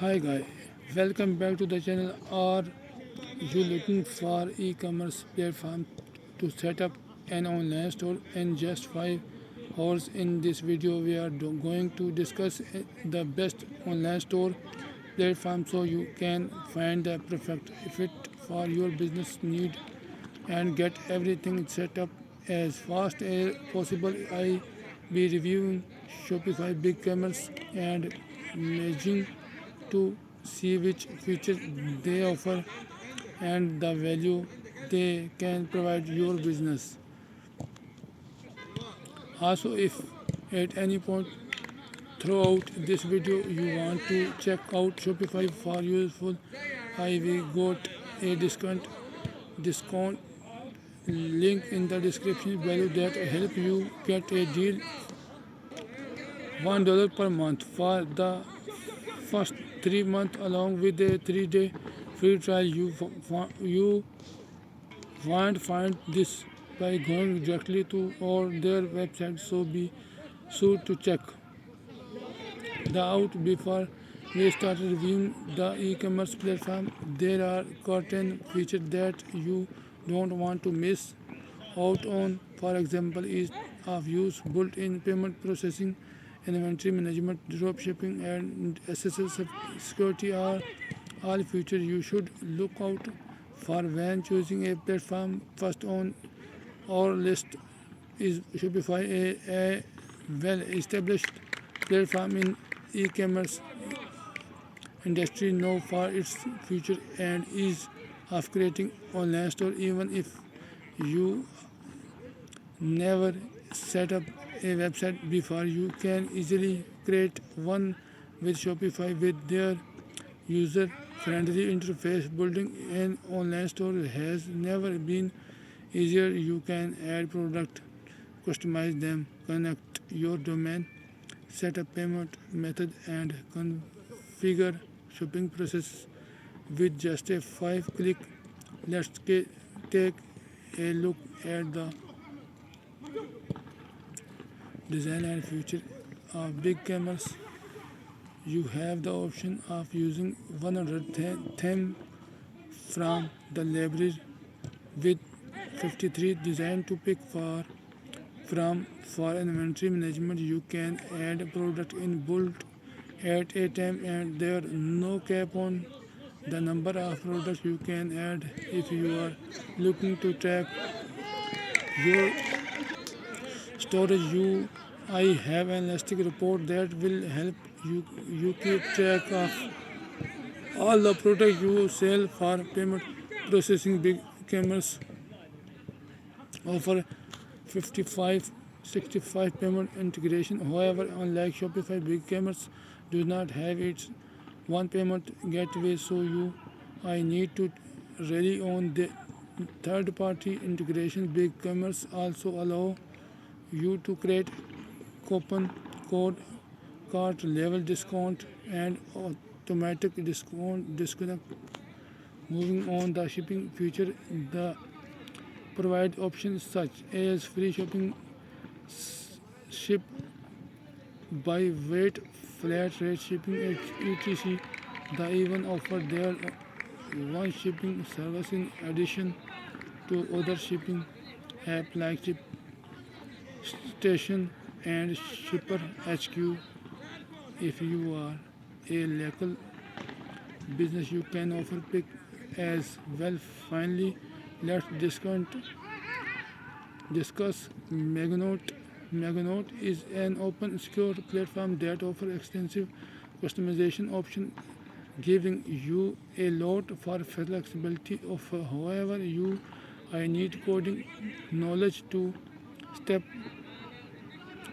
Hi guys, welcome back to the channel. Are you looking for e-commerce platform to set up an online store in just 5 hours? In this video, we are going to discuss the best online store platform so you can find the perfect fit for your business need and get everything set up as fast as possible. I be reviewing Shopify BigCommerce and managing to see which features they offer and the value they can provide your business. Also, if at any point throughout this video you want to check out Shopify for useful, I will got a discount link in the description below that help you get a deal $1 per month for the first 3 months along with a 3-day free trial. You won't find this by going directly to or their website, so be sure to check the out before we start reviewing the e-commerce platform. There are certain features that you don't want to miss out on. For example, ease of use, built-in payment processing, inventory management, drop shipping, and SSL security are all features you should look out for when choosing a platform. First on our list is Shopify, a well-established platform in e-commerce industry known for its feature and ease of creating online store. Even if you never set up a website before, you can easily create one with Shopify. With their user friendly interface, building an online store has never been easier. You can add product, customize them, connect your domain, set up payment method, and configure shipping process with just a 5 click. Let's take a look at the design and feature of big cameras. You have the option of using 100 theme from the library with 53 design to pick from. For inventory management, you can add a product in bulk at a time and there are no cap on the number of products you can add. If you are looking to track your storage, I have an elastic report that will help you keep track of all the products you sell. For payment processing, big cameras offer 55 65 payment integration. However, unlike Shopify, big cameras do not have its one payment gateway, so I need to rely on the third party integration. Big cameras also allow you to create coupon code, cart level discount, and automatic discount disconnect. Moving on, the shipping feature the provide options such as free shipping, ship by weight, flat rate shipping, etc. They even offer their one shipping service in addition to other shipping apps like ShipStation and Shipper HQ. If you are a local business, you can offer pick as well. Finally, let's discuss Magnote. Magnote is an open secure platform that offers extensive customization options, giving you a lot for flexibility of. However, I need coding knowledge to step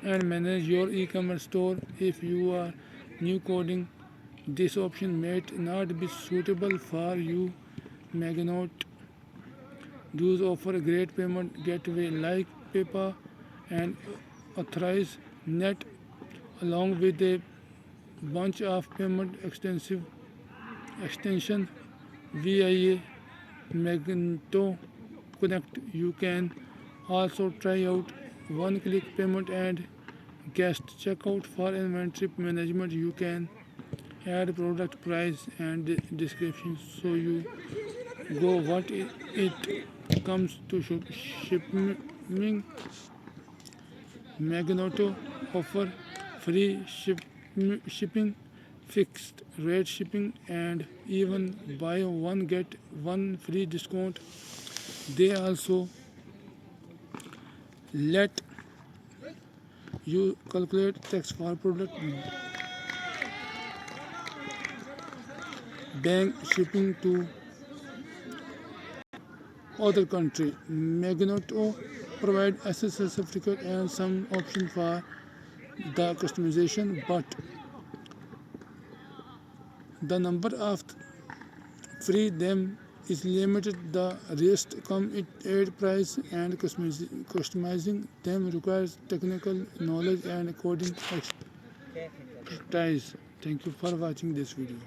and manage your e-commerce store. If you are new coding, this option might not be suitable for you. Magnote does offer a great payment gateway like PayPal and Authorize Net, along with a bunch of payment extension via Magento Connect. You can also try out one-click payment and guest checkout for inventory management. You can add product price and description so you go what it comes to shipping. Magneto offer free shipping, fixed rate shipping, and even buy one get one free discount. They also let you calculate tax for product, bank shipping to other country. Magneto provide SSL certificate and some option for the customization, but the number of free them is limited. The rest come at aid price and customizing them requires technical knowledge and coding expertise. Thank you for watching this video.